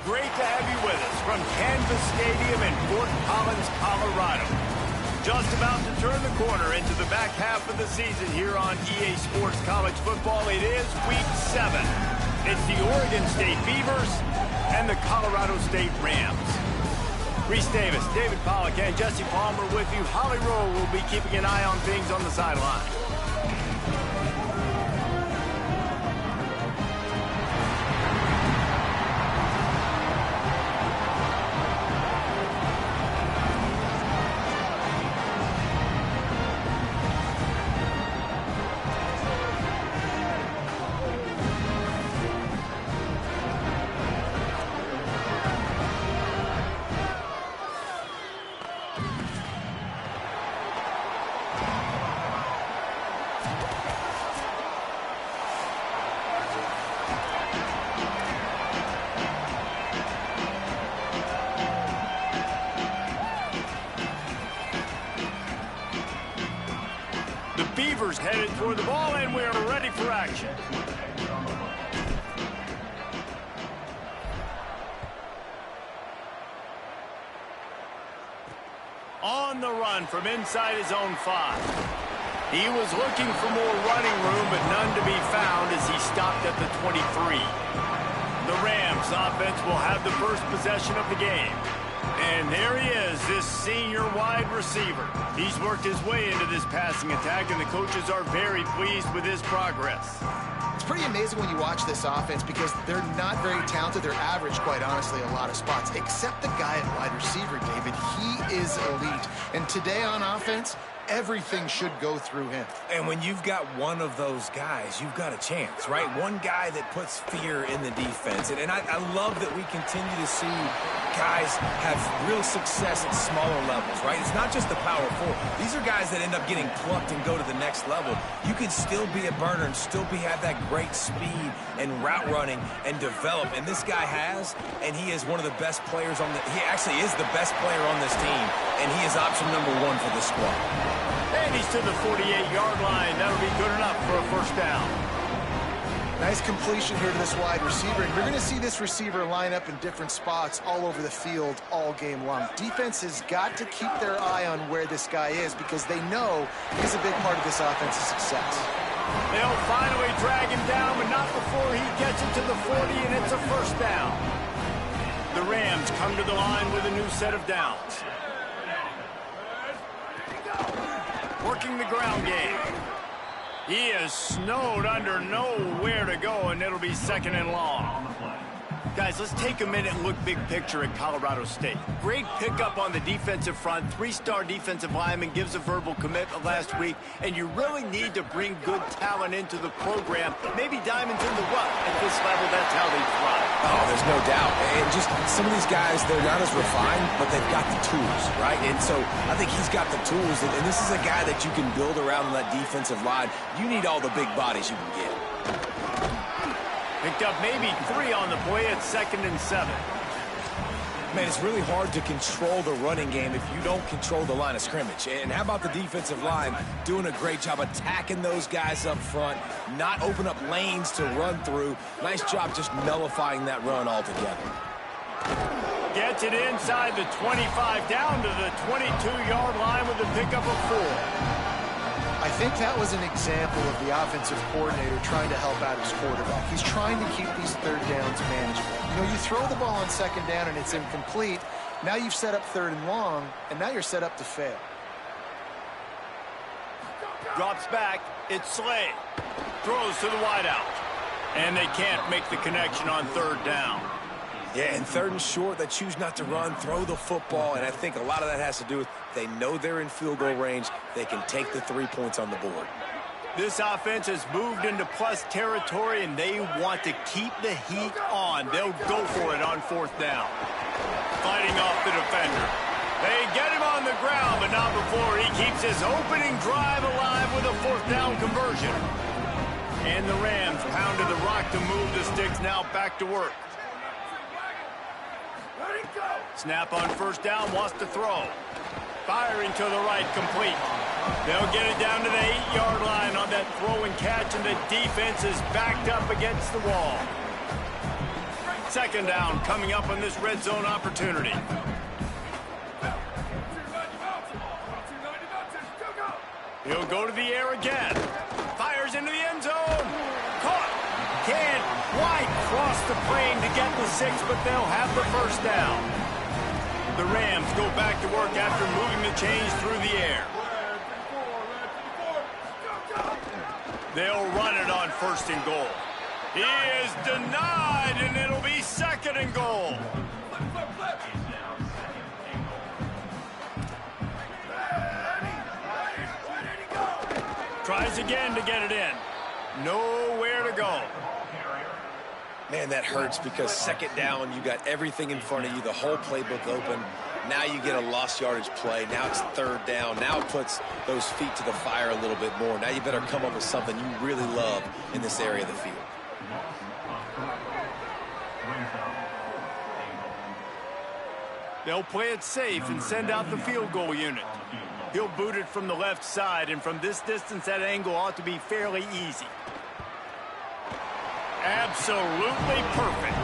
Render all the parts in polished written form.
great to have you with us from Kansas Stadium in Fort Collins, Colorado. Just about to turn the corner into the back half of the season here on EA Sports College Football. It is Week 7. It's the Oregon State Beavers and the Colorado State Rams. Reese Davis, David Pollack, and Jesse Palmer with you. Holly Rowe will be keeping an eye on things on the sideline. Beavers headed toward the ball, and we are ready for action. On the run from inside his own 5. He was looking for more running room, but none to be found as he stopped at the 23. The Rams offense will have the first possession of the game. And there he is, this senior wide receiver. He's worked his way into this passing attack, and the coaches are very pleased with his progress. It's pretty amazing when you watch this offense because they're not very talented. They're average, quite honestly, a lot of spots, except the guy at wide receiver, David. He is elite. And today on offense, everything should go through him. And when you've got one of those guys, you've got a chance, right? One guy that puts fear in the defense. And I love that we continue to see guys have real success at smaller levels, right? It's not just the power 4. These are guys that end up getting plucked and go to the next level. You can still be a burner and still have that great speed and route running and develop. And this guy has, and he is one of the best players on he actually is the best player on this team, and he is option number 1 for this squad. And he's to the 48-yard line. That'll be good enough for a first down. Nice completion here to this wide receiver. And you're going to see this receiver line up in different spots all over the field all game long. Defense has got to keep their eye on where this guy is because they know he's a big part of this offense's success. They'll finally drag him down, but not before he gets it to the 40, and it's a first down. The Rams come to the line with a new set of downs. Working the ground game. He is snowed under, nowhere to go, and it'll be second and long. Guys, let's take a minute and look big picture at Colorado State. Great pickup on the defensive front. 3-star defensive lineman gives a verbal commitment last week, and you really need to bring good talent into the program. Maybe diamonds in the rough. At this level, that's how they thrive. Oh, there's no doubt. And just some of these guys, they're not as refined, but they've got the tools, right? And so I think he's got the tools, and this is a guy that you can build around on that defensive line. You need all the big bodies you can get. Picked up maybe 3 on the play at 2nd and 7. Man, it's really hard to control the running game if you don't control the line of scrimmage. And how about the defensive line doing a great job attacking those guys up front, not open up lanes to run through. Nice job just nullifying that run altogether. Gets it inside the 25, down to the 22-yard line with a pickup of 4. I think that was an example of the offensive coordinator trying to help out his quarterback. He's trying to keep these third downs manageable. You know, you throw the ball on 2nd down and it's incomplete. Now you've set up 3rd and long, and now you're set up to fail. Drops back. It's Slade. Throws to the wideout. And they can't make the connection on 3rd down. Yeah, and 3rd and short, they choose not to run, throw the football, and I think a lot of that has to do with they know they're in field goal range. They can take the 3 points on the board. This offense has moved into plus territory, and they want to keep the heat on. They'll go for it on 4th down. Fighting off the defender. They get him on the ground, but not before he keeps his opening drive alive with a 4th down conversion. And the Rams pounded the rock to move the sticks, now back to work. Snap on 1st down, wants to throw. Firing to the right, complete. They'll get it down to the 8-yard line on that throw and catch, and the defense is backed up against the wall. second down coming up on this red zone opportunity. He'll go to the air again. Fires into the end zone. Caught. Can't quite cross the plane to get the 6, but they'll have the first down. The Rams go back to work after moving the chains through the air. They'll run it on 1st and goal. He is denied, and it'll be 2nd and goal. Tries again to get it in. Nowhere to go. Man, that hurts because 2nd down, you got everything in front of you, the whole playbook open. Now you get a lost yardage play. Now it's 3rd down. Now it puts those feet to the fire a little bit more. Now you better come up with something you really love in this area of the field. They'll play it safe and send out the field goal unit. He'll boot it from the left side, and from this distance, that angle ought to be fairly easy. Absolutely perfect.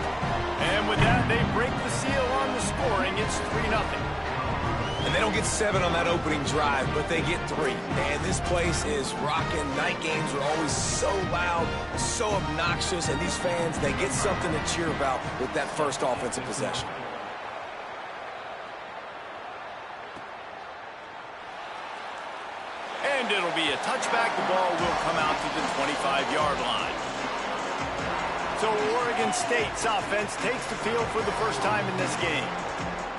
And with that, they break the seal on the scoring. It's 3-0. And they don't get 7 on that opening drive, but they get 3. And this place is rocking. Night games are always so loud, so obnoxious, and these fans, they get something to cheer about with that first offensive possession. And it'll be a touchback. The ball will come out to the 25-yard line. So Oregon State's offense takes the field for the first time in this game.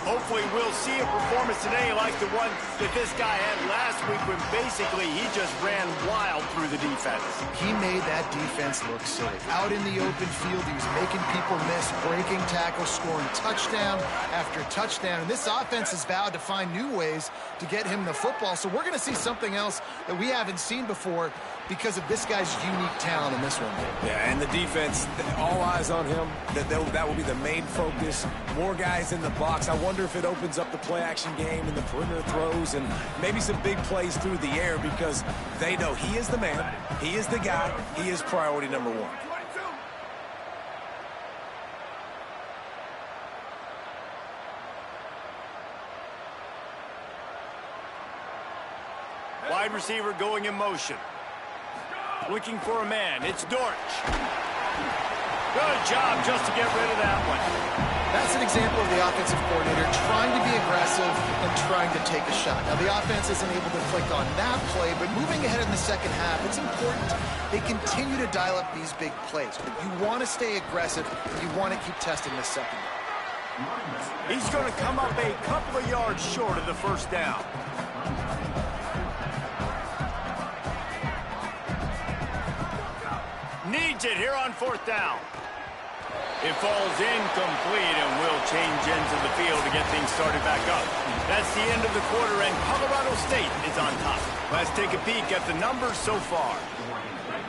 Hopefully we'll see a performance today like the one that this guy had last week when basically he just ran wild through the defense. He made that defense look silly. Out in the open field, he was making people miss, breaking tackles, scoring touchdown after touchdown. And this offense has vowed to find new ways to get him the football. So we're going to see something else that we haven't seen before because of this guy's unique talent in this one. Yeah, and the defense, all eyes on him. That will be the main focus. More guys in the box. I wonder if it opens up the play-action game and the perimeter throws and maybe some big plays through the air because they know he is the man, he is the guy, he is priority number 1. Wide receiver going in motion. Looking for a man. It's Dortch. Good job just to get rid of that one. That's an example of the offensive coordinator trying to be aggressive and trying to take a shot. Now, the offense isn't able to click on that play, but moving ahead in the second half, it's important they continue to dial up these big plays. But you want to stay aggressive. You want to keep testing this second. He's going to come up a couple of yards short of the first down. Needs it here on 4th down. It falls incomplete and will change into the field to get things started back up. That's the end of the quarter, and Colorado State is on top. Let's take a peek at the numbers so far.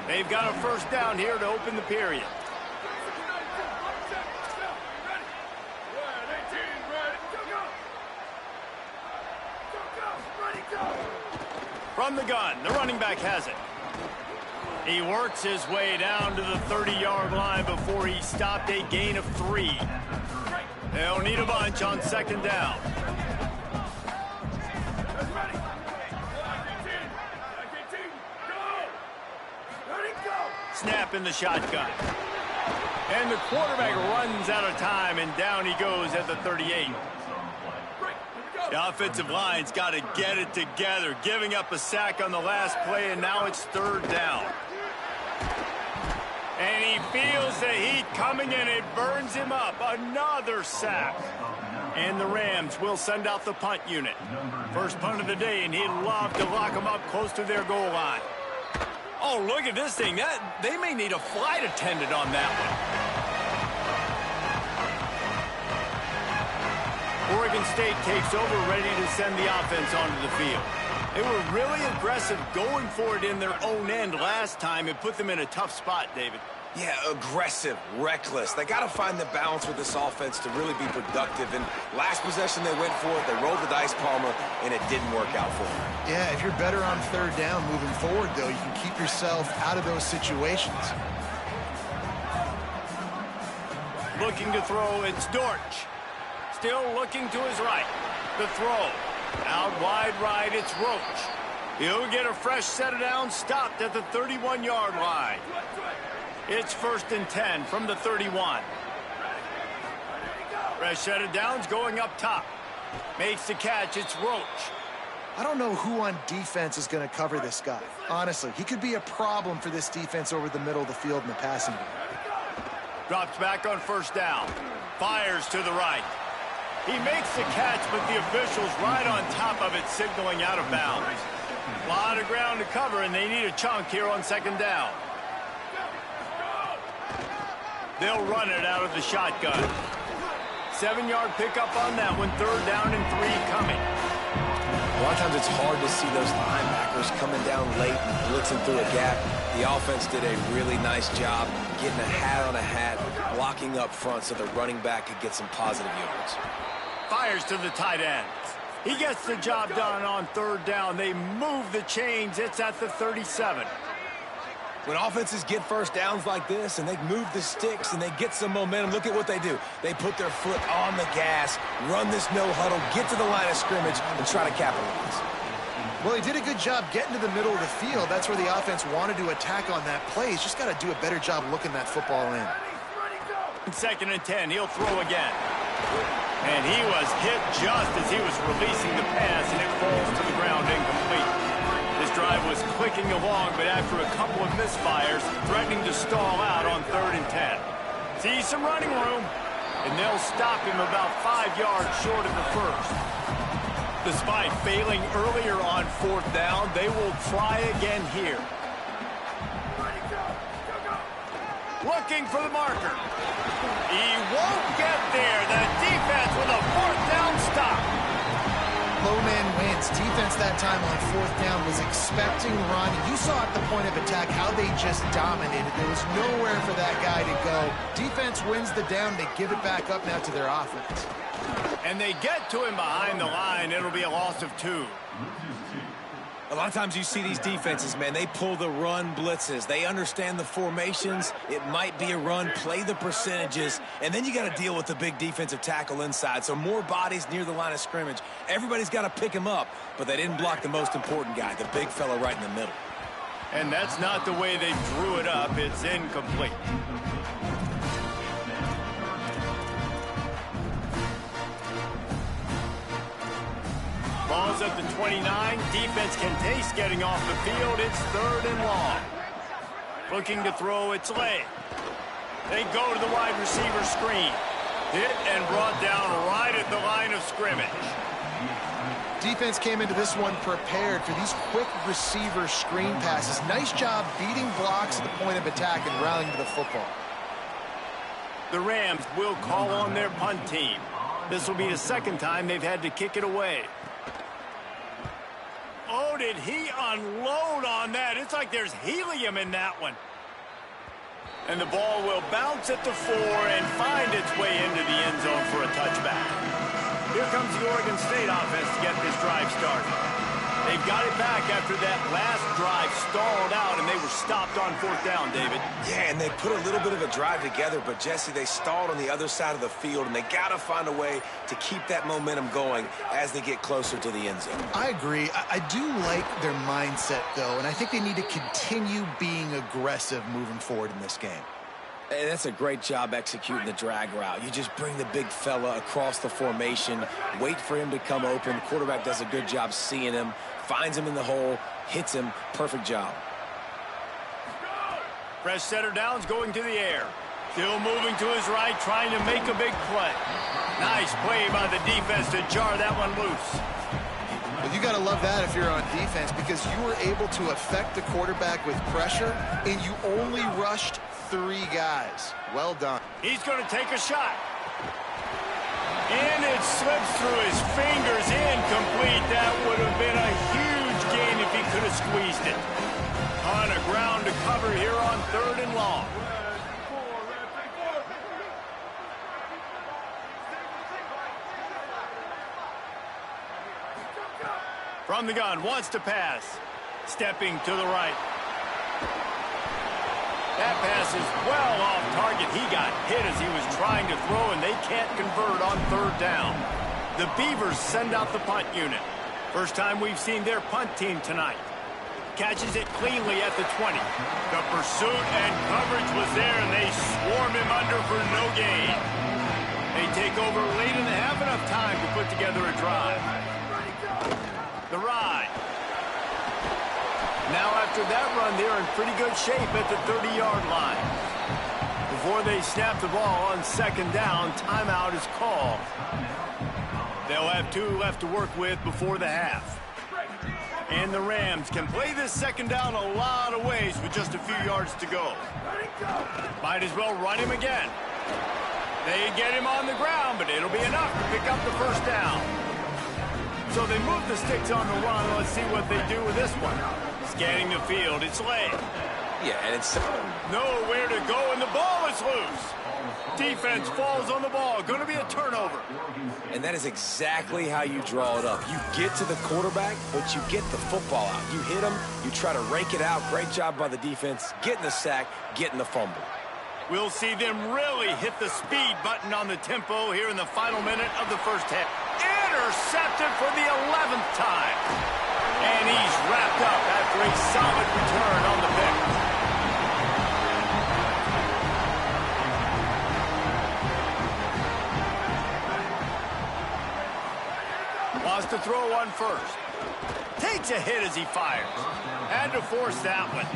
They've got a first down here to open the period. From the gun, the running back has it. He works his way down to the 30-yard line before he stopped a gain of 3. They'll need a bunch on 2nd down. Snap in the shotgun. And the quarterback runs out of time, and down he goes at the 38. The offensive line's got to get it together, giving up a sack on the last play, and now it's 3rd down. And he feels the heat coming, and it burns him up. Another sack. And the Rams will send out the punt unit. First punt of the day, and he'd love to lock them up close to their goal line. Oh, look at this thing. They may need a flight attendant on that one. Oregon State takes over, ready to send the offense onto the field. They were really aggressive going for it in their own end last time and put them in a tough spot, David. Yeah, aggressive, reckless. They got to find the balance with this offense to really be productive. And last possession they went for it, they rolled the dice, Palmer, and it didn't work out for them. Yeah, if you're better on 3rd down moving forward, though, you can keep yourself out of those situations. Looking to throw, it's Dortch. Still looking to his right. The throw. Out wide right, it's Roach. He'll get a fresh set of downs stopped at the 31-yard line. It's 1st and 10 from the 31. Fresh set of downs going up top. Makes the catch, it's Roach. I don't know who on defense is going to cover this guy. Honestly, he could be a problem for this defense over the middle of the field in the passing game. Drops back on 1st down. Fires to the right. He makes the catch, but the official's right on top of it, signaling out of bounds. A lot of ground to cover, and they need a chunk here on 2nd down. They'll run it out of the shotgun. 7-yard pickup on that one. 3rd down and 3 coming. A lot of times it's hard to see those linebackers coming down late and blitzing through a gap. The offense did a really nice job getting a hat on a hat, blocking up front so the running back could get some positive yards. Fires to the tight end. He gets the job done on 3rd down. They move the chains. It's at the 37. When offenses get 1st downs like this and they move the sticks and they get some momentum, look at what they do. They put their foot on the gas, run this no huddle, get to the line of scrimmage, and try to capitalize. Well, he did a good job getting to the middle of the field. That's where the offense wanted to attack on that play. He's just got to do a better job looking that football in. 2nd and 10, he'll throw again. And he was hit just as he was releasing the pass, and it falls to the ground incomplete. This drive was clicking along, but after a couple of misfires, threatening to stall out on 3rd and 10. Sees some running room, and they'll stop him about 5 yards short of the 1st. Despite failing earlier on 4th down, they will try again here. Looking for the marker. He won't get there. The defense with a 4th down stop. Low man wins. Defense that time on 4th down was expecting run. You saw at the point of attack how they just dominated. There was nowhere for that guy to go. Defense wins the down. They give it back up now to their offense. And they get to him behind the line. It'll be a loss of 2. A lot of times you see these defenses, man, they pull the run blitzes. They understand the formations. It might be a run, play the percentages, and then you got to deal with the big defensive tackle inside. So more bodies near the line of scrimmage. Everybody's got to pick him up, but they didn't block the most important guy, the big fella right in the middle. And that's not the way they drew it up. It's incomplete. Ball's at the 29. Defense can taste getting off the field. It's 3rd and long. Looking to throw, it's Lay. They go to the wide receiver screen. Hit and brought down right at the line of scrimmage. Defense came into this one prepared for these quick receiver screen passes. Nice job beating blocks at the point of attack and rallying to the football. The Rams will call on their punt team. This will be the 2nd time they've had to kick it away. Oh, did he unload on that? It's like there's helium in that one. And the ball will bounce at the 4 and find its way into the end zone for a touchback. Here comes the Oregon State offense to get this drive started. They've got it back after that last drive stalled out, and they were stopped on 4th down, David. Yeah, and they put a little bit of a drive together, but, Jesse, they stalled on the other side of the field, and they got to find a way to keep that momentum going as they get closer to the end zone. I agree. I do like their mindset, though, and I think they need to continue being aggressive moving forward in this game. And that's a great job executing the drag route. You just bring the big fella across the formation, wait for him to come open. Quarterback does a good job seeing him, finds him in the hole, hits him. Perfect job. Fresh setter downs going to the air. Still moving to his right, trying to make a big play. Nice play by the defense to jar that one loose. Well, you got to love that if you're on defense, because you were able to affect the quarterback with pressure, and you only rushed 3 guys. Well done. He's going to take a shot. And it slips through his fingers, incomplete. That would have been a huge gain if he could have squeezed it. Ton of ground to cover here on 3rd and long. From the gun, wants to pass. Stepping to the right. That pass is well off target. He got hit as he was trying to throw, and they can't convert on third down. The Beavers send out the punt unit. First time we've seen their punt team tonight. Catches it cleanly at the 20. The pursuit and coverage was there, and they swarm him under for no gain. They take over late in the half, enough time to put together a drive. The ride. Now after that run, they're in pretty good shape at the 30-yard line. Before they snap the ball on second down, timeout is called. They'll have 2 left to work with before the half. And the Rams can play this second down a lot of ways with just a few yards to go. Might as well run him again. They get him on the ground, but it'll be enough to pick up the first down. So they move the sticks on the run. Let's see what they do with this one. Scanning the field, it's late. Yeah, and it's nowhere to go, and the ball is loose. Defense falls on the ball. Going to be a turnover. And that is exactly how you draw it up. You get to the quarterback, but you get the football out. You hit him, you try to rake it out. Great job by the defense, getting the sack, getting the fumble. We'll see them really hit the speed button on the tempo here in the final minute of the first half. Intercepted for the 11th time. And he's wrapped up after a solid return on the pick. Wants to throw one first. Takes a hit as he fires. Had to force that one.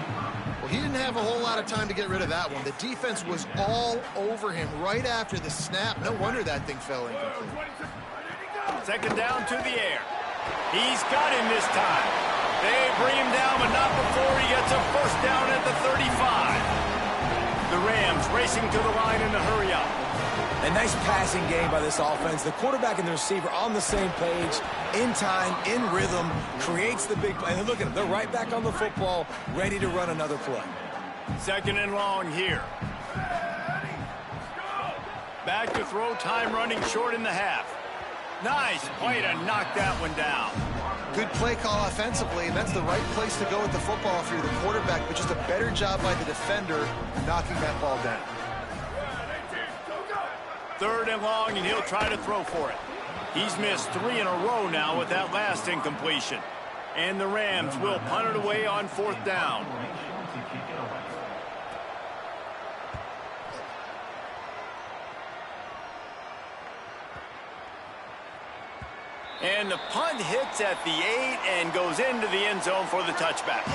Well, he didn't have a whole lot of time to get rid of that one. The defense was all over him right after the snap. No wonder that thing fell incomplete. Second down to the air. He's got him this time. They bring him down, but not before he gets a first down at the 35. The Rams racing to the line in a hurry up. A nice passing game by this offense. The quarterback and the receiver on the same page, in time, in rhythm, creates the big play. And look at them. They're right back on the football, ready to run another play. Second and long here. Back to throw, time running short in the half. Nice play to knock that one down. Good play call offensively, and that's the right place to go with the football if you're the quarterback, but just a better job by the defender knocking that ball down. Third and long, and he'll try to throw for it. He's missed 3 in a row now with that last incompletion. And the Rams will punt it away on fourth down. And the punt hits at the 8 and goes into the end zone for the touchback.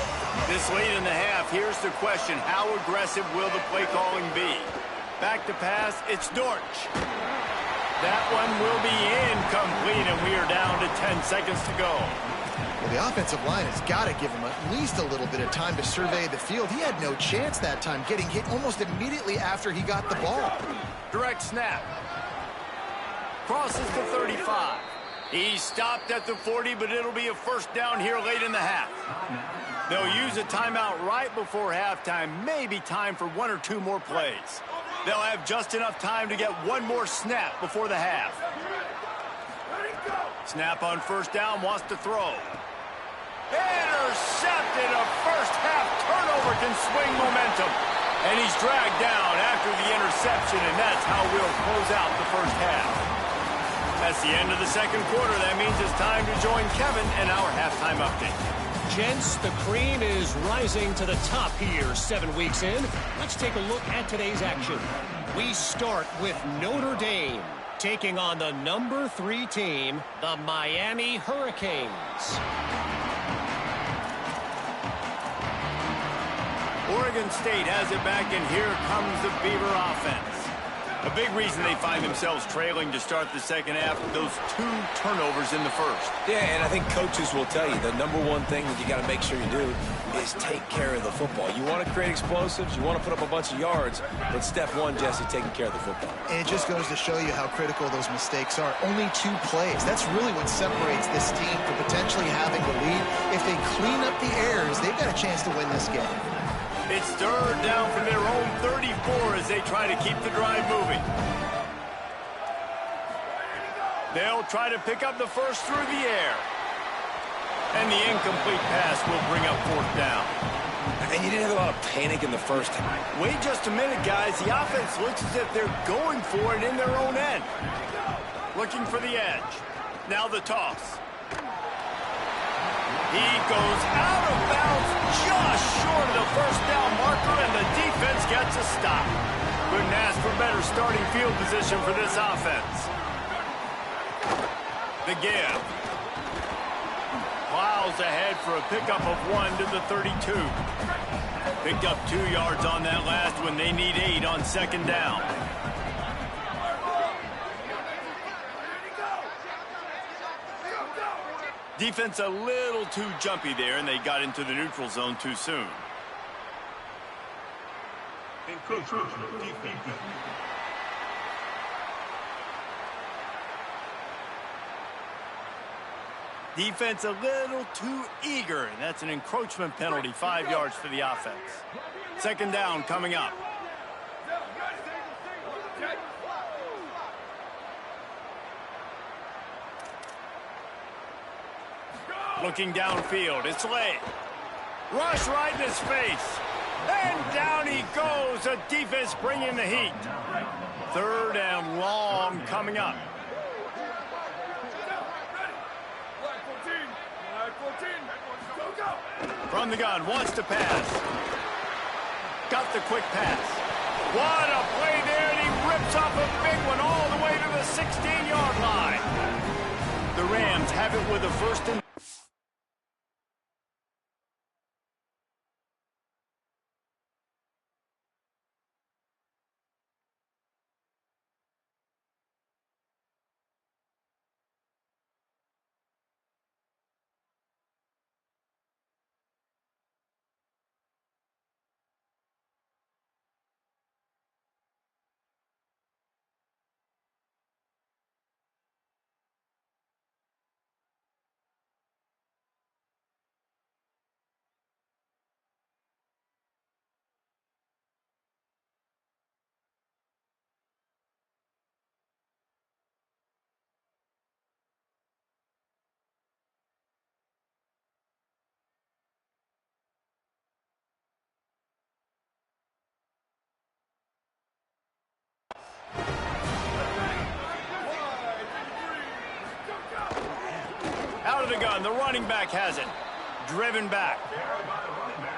This late in the half, here's the question. How aggressive will the play calling be? Back to pass, it's Dortch. That one will be incomplete, and we are down to 10 seconds to go. Well, the offensive line has got to give him at least a little bit of time to survey the field. He had no chance that time, getting hit almost immediately after he got the ball. Direct snap. Crosses to 35. He stopped at the 40, but it'll be a first down here late in the half. They'll use a timeout right before halftime, maybe time for 1 or 2 more plays. They'll have just enough time to get one more snap before the half. Snap on first down, wants to throw. Intercepted. A first half turnover can swing momentum. And he's dragged down after the interception, and that's how we'll close out the first half. That's the end of the second quarter. That means it's time to join Kevin in our halftime update. Gents, the cream is rising to the top here 7 weeks in. Let's take a look at today's action. We start with Notre Dame taking on the number 3 team, the Miami Hurricanes. Oregon State has it back, and here comes the Beaver offense. A big reason they find themselves trailing to start the second half, those 2 turnovers in the first. Yeah, and I think coaches will tell you the number one thing that you got to make sure you do is take care of the football. You want to create explosives, you want to put up a bunch of yards, but step 1, Jesse, taking care of the football. And it just goes to show you how critical those mistakes are. Only 2 plays. That's really what separates this team from potentially having the lead. If they clean up the errors, they've got a chance to win this game. It's third down from their own 34 as they try to keep the drive moving. They'll try to pick up the first through the air. And the incomplete pass will bring up fourth down. And you didn't have a lot of panic in the first half. Wait just a minute, guys. The offense looks as if they're going for it in their own end. Looking for the edge. Now the toss. He goes out of bounds just short of the first down marker, and the defense gets a stop. Couldn't ask for better starting field position for this offense. The give. Plows ahead for a pickup of 1 to the 32. Picked up 2 yards on that last one. They need 8 on second down. Defense a little too jumpy there, and they got into the neutral zone too soon. Defense a little too eager, and that's an encroachment penalty, 5 yards for the offense. Second down coming up. Looking downfield, it's late. Rush right in his face. And down he goes. The defense bringing the heat. Third and long coming up. From the gun, wants to pass. Got the quick pass. What a play there, and he rips off a big one all the way to the 16-yard line. The Rams have it with a first and... Out of the gun, the running back has it. Driven back.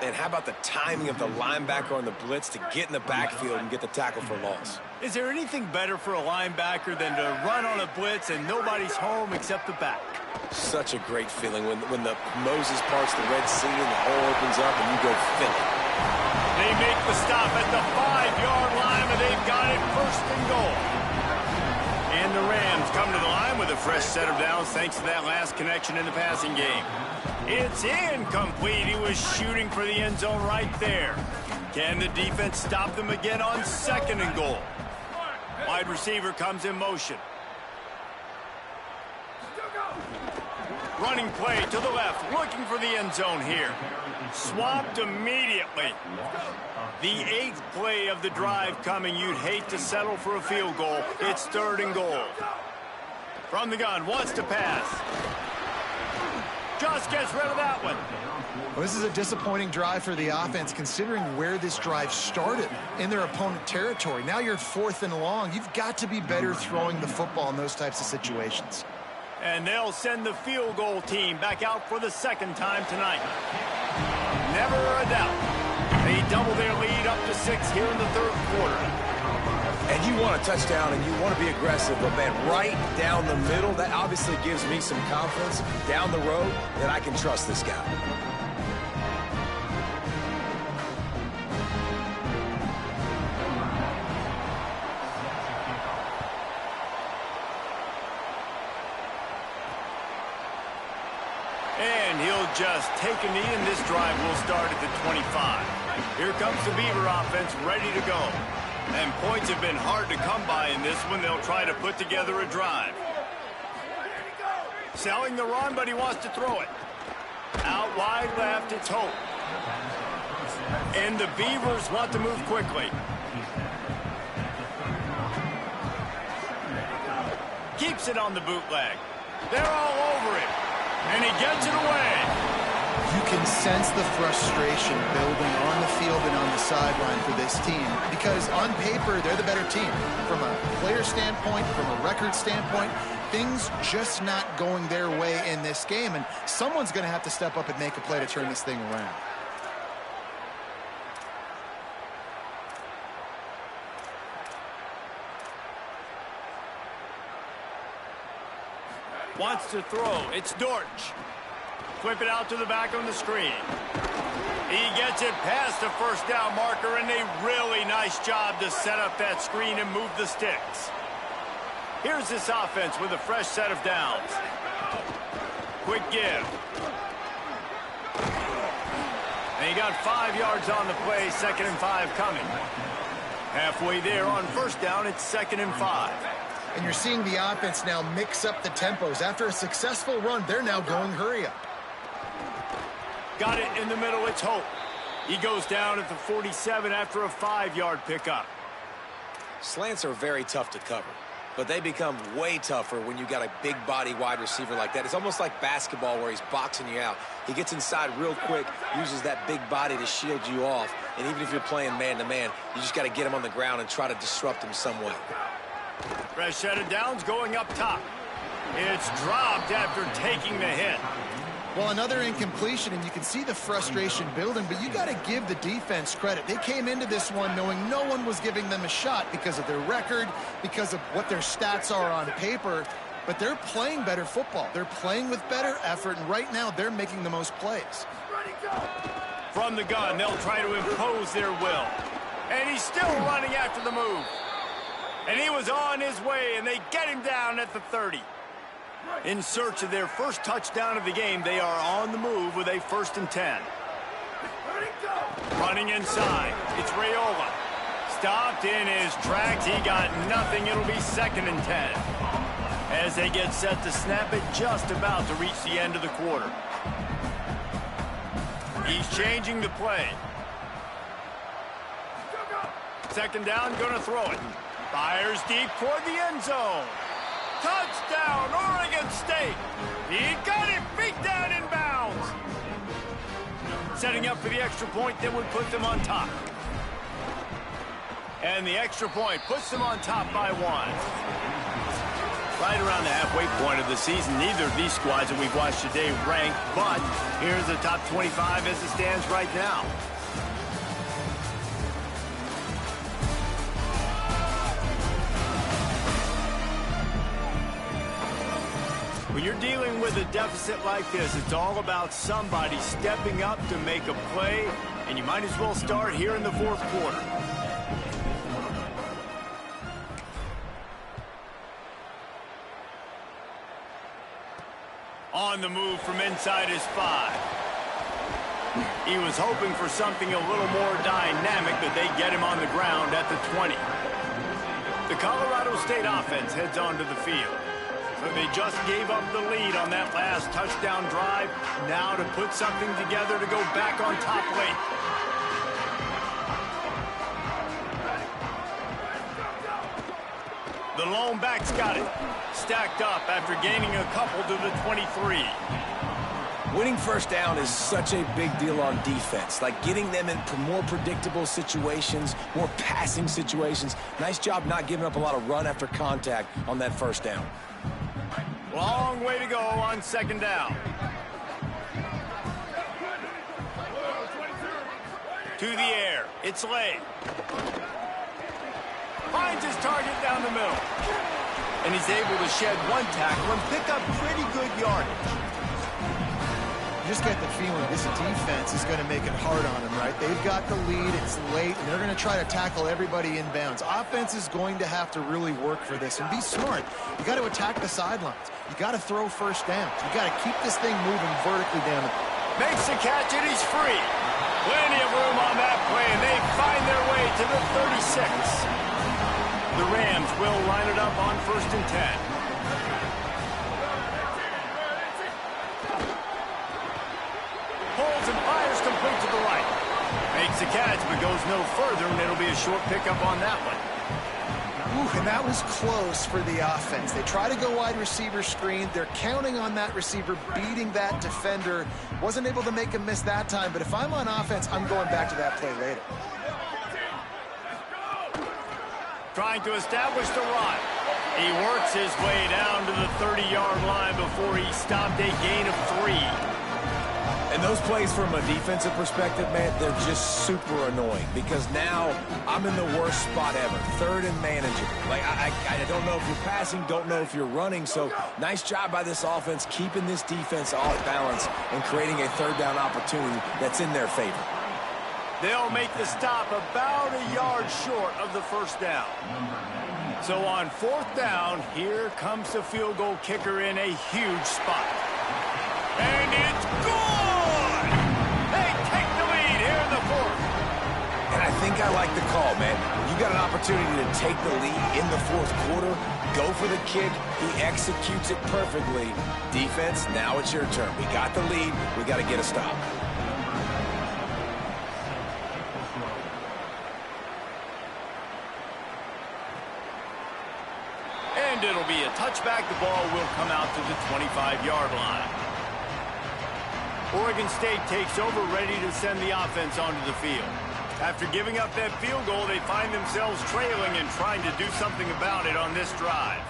And how about the timing of the linebacker on the blitz to get in the backfield and get the tackle for loss? Is there anything better for a linebacker than to run on a blitz and nobody's home except the back? Such a great feeling when the Moses parts the Red Sea and the hole opens up and you go fill it. They make the stop at the 5-yard line, but they've got it first and goal. And the Rams come to the line with a fresh set of downs thanks to that last connection in the passing game. It's incomplete. He was shooting for the end zone right there. Can the defense stop them again on second and goal? Wide receiver comes in motion. Running play to the left, looking for the end zone here. Swamped immediately. The 8th play of the drive coming. You'd hate to settle for a field goal. It's third and goal. From the gun, wants to pass. Just gets rid of that one. Well, this is a disappointing drive for the offense considering where this drive started in their opponent territory. Now you're 4th and long. You've got to be better throwing the football in those types of situations. And they'll send the field goal team back out for the second time tonight. Never a doubt. They double their lead up to 6 here in the third quarter. And you want a touchdown and you want to be aggressive, but man, right down the middle, that obviously gives me some confidence down the road that I can trust this guy. And he'll just take a knee, and this drive will start at the 25. Here comes the Beaver offense ready to go. And points have been hard to come by in this one. They'll try to put together a drive. Selling the run, but he wants to throw it. Out wide left, it's Hope. And the Beavers want to move quickly. Keeps it on the bootleg. They're all over it. And he gets it away. You can sense the frustration building on the field and on the sideline for this team because on paper, they're the better team. From a player standpoint, from a record standpoint, things just not going their way in this game, and someone's going to have to step up and make a play to turn this thing around. Wants to throw. It's Dortch. Flip it out to the back on the screen. He gets it past the first down marker, and a really nice job to set up that screen and move the sticks. Here's this offense with a fresh set of downs. Quick give. And he got 5 yards on the play, 2nd and 5 coming. Halfway there on first down, it's 2nd and 5. And you're seeing the offense now mix up the tempos. After a successful run, they're now going hurry up. Got it in the middle, it's Hope. He goes down at the 47 after a 5-yard pickup. Slants are very tough to cover, but they become way tougher when you got a big body wide receiver like that. It's almost like basketball where he's boxing you out. He gets inside real quick, uses that big body to shield you off, and even if you're playing man-to-man, you just got to get him on the ground and try to disrupt him some way. Fresh set of downs going up top. It's dropped after taking the hit. Well, another incompletion, and you can see the frustration building, but you got to give the defense credit. They came into this one knowing no one was giving them a shot because of their record, because of what their stats are on paper, but they're playing better football. They're playing with better effort, and right now they're making the most plays. From the gun, they'll try to impose their will. And he's still running after the move. And he was on his way, and they get him down at the 30. In search of their first touchdown of the game, they are on the move with a 1st and 10. Running inside, it's Raiola. Stopped in his tracks, he got nothing, it'll be 2nd and 10. As they get set to snap it, just about to reach the end of the quarter. He's changing the play. 2nd down, gonna throw it. Fires deep toward the end zone. Touchdown, Oregon State. He got it, feet down in bounds. Setting up for the extra point that would put them on top. And the extra point puts them on top by 1. Right around the halfway point of the season, neither of these squads that we've watched today rank, but here's the top 25 as it stands right now. When you're dealing with a deficit like this, it's all about somebody stepping up to make a play, and you might as well start here in the 4th quarter. On the move from inside his 5. He was hoping for something a little more dynamic, but they get him on the ground at the 20. The Colorado State offense heads onto the field. So they just gave up the lead on that last touchdown drive. Now to put something together to go back on top late. The lone back's got it. Stacked up after gaining a couple to the 23. Winning first down is such a big deal on defense. Like getting them in more predictable situations, more passing situations. Nice job not giving up a lot of run after contact on that first down. Long way to go on 2nd down. To the air. It's Lay. Finds his target down the middle. And he's able to shed 1 tackle and pick up pretty good yardage. You just get the feeling this defense is going to make it hard on them, right? They've got the lead, it's late, and they're going to try to tackle everybody in bounds. Offense is going to have to really work for this and be smart. You got to attack the sidelines. You got to throw first downs. You got to keep this thing moving vertically down. Makes the catch and he's free. Plenty of room on that play, and they find their way to the 36. The Rams will line it up on 1st and 10. Pulls and fires complete to the right. Makes the catch, but goes no further, and it'll be a short pickup on that one. Ooh, and that was close for the offense. They try to go wide receiver screen. They're counting on that receiver beating that defender. Wasn't able to make him miss that time, but if I'm on offense, I'm going back to that play later. Trying to establish the run. He works his way down to the 30-yard line before he stopped a gain of 3. And those plays from a defensive perspective, man, they're just super annoying because now I'm in the worst spot ever. Third and manageable. Like, I don't know if you're passing, don't know if you're running. So nice job by this offense keeping this defense off balance and creating a third down opportunity that's in their favor. They'll make the stop about a yard short of the first down. So on 4th down, here comes the field goal kicker in a huge spot. And it's good! They take the lead here in the 4th. And I think I like the call, man. You got an opportunity to take the lead in the 4th quarter. Go for the kick. He executes it perfectly. Defense, now it's your turn. We got the lead. We got to get a stop. And it'll be a touchback. The ball will come out to the 25-yard line. Oregon State takes over, ready to send the offense onto the field. After giving up that field goal, they find themselves trailing and trying to do something about it on this drive.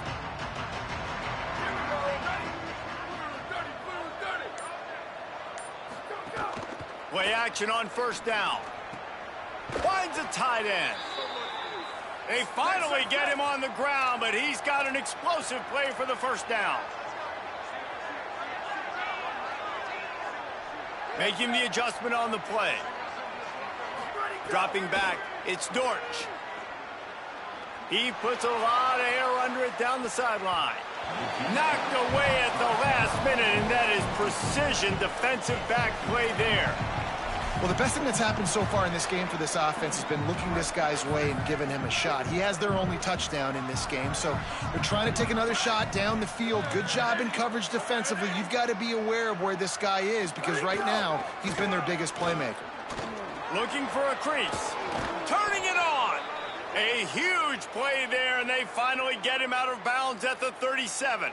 Play action on 1st down. Finds a tight end. They finally get him on the ground, but he's got an explosive play for the 1st down. Making the adjustment on the play. Dropping back, it's Dortch. He puts a lot of air under it down the sideline. Knocked away at the last minute, and that is precision defensive back play there. Well, the best thing that's happened so far in this game for this offense has been looking this guy's way and giving him a shot. He has their only touchdown in this game, so they're trying to take another shot down the field. Good job in coverage defensively. You've got to be aware of where this guy is because right now he's been their biggest playmaker. Looking for a crease. Turning it on. A huge play there, and they finally get him out of bounds at the 37.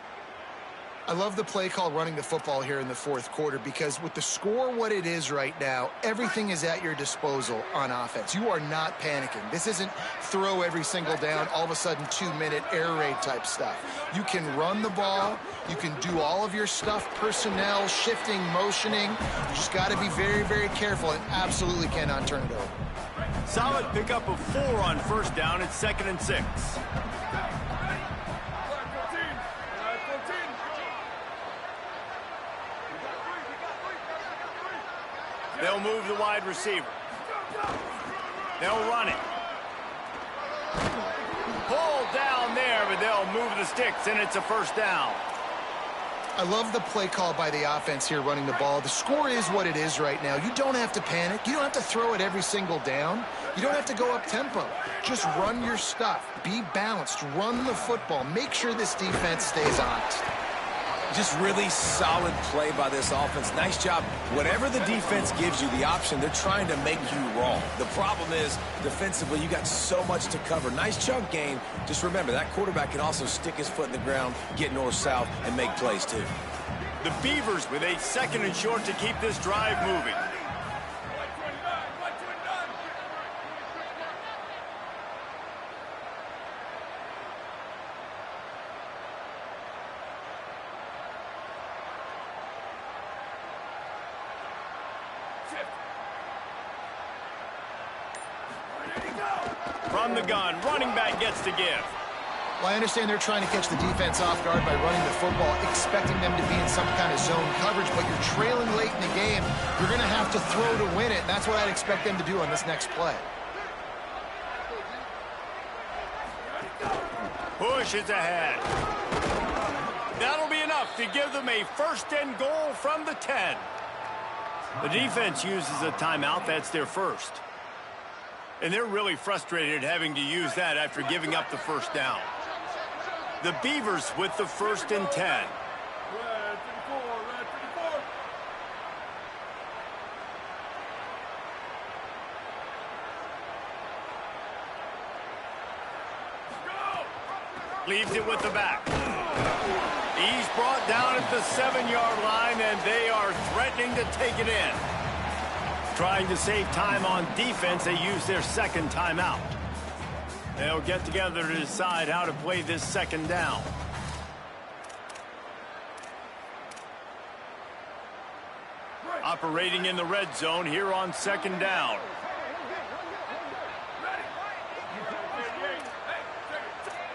I love the play call running the football here in the 4th quarter because with the score what it is right now, everything is at your disposal on offense. You are not panicking. This isn't throw every single down, all of a sudden 2-minute air raid type stuff. You can run the ball. You can do all of your stuff, personnel, shifting, motioning. You just got to be very, very careful and absolutely cannot turn it over. Solid pickup of 4 on 1st down. It's 2nd and 6. They'll move the wide receiver. They'll run it. Pull down there, but they'll move the sticks, and it's a 1st down. I love the play call by the offense here running the ball. The score is what it is right now. You don't have to panic. You don't have to throw it every single down. You don't have to go up tempo. Just run your stuff. Be balanced. Run the football. Make sure this defense stays honest. Just really solid play by this offense. Nice job. Whatever the defense gives you the option, they're trying to make you wrong. The problem is, defensively, you got so much to cover. Nice chunk gain. Just remember, that quarterback can also stick his foot in the ground, get north-south, and make plays too. The Beavers with a 2nd and short to keep this drive moving. From the gun, running back gets to give. Well, I understand they're trying to catch the defense off guard by running the football, expecting them to be in some kind of zone coverage, but you're trailing late in the game. You're going to have to throw to win it, and that's what I'd expect them to do on this next play. Push is ahead. That'll be enough to give them a 1st and goal from the 10. The defense uses a timeout. That's their first. And they're really frustrated having to use that after giving up the 1st down. The Beavers with the 1st and 10. Leaves it with the back. He's brought down at the 7-yard line, and they are threatening to take it in. Trying to save time on defense, they use their second timeout. They'll get together to decide how to play this second down. Operating in the red zone here on second down.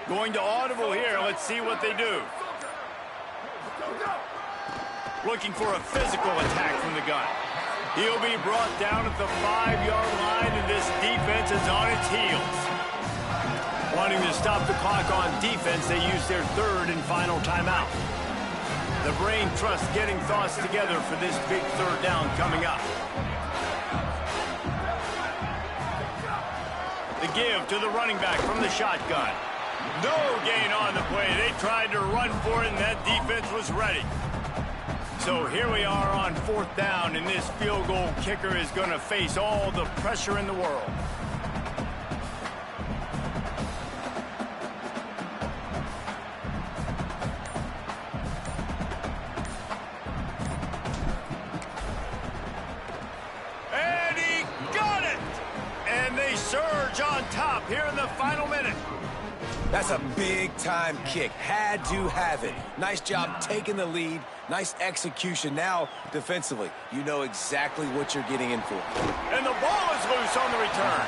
Going to audible here. Let's see what they do. Looking for a physical attack from the gun. He'll be brought down at the 5-yard line, and this defense is on its heels. Wanting to stop the clock on defense, they use their third and final timeout. The brain trust getting thoughts together for this big third down coming up. The give to the running back from the shotgun. No gain on the play. They tried to run for it, and that defense was ready. So here we are on fourth down, and this field goal kicker is going to face all the pressure in the world. And he got it! And they surge on top here in the final minute. That's a big-time kick. Had to have it. Nice job taking the lead. Nice execution. Now, defensively, you know exactly what you're getting in for. And the ball is loose on the return.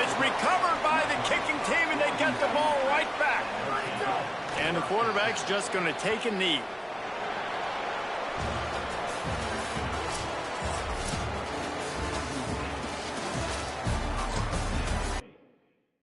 It's recovered by the kicking team, and they get the ball right back. And the quarterback's just going to take a knee.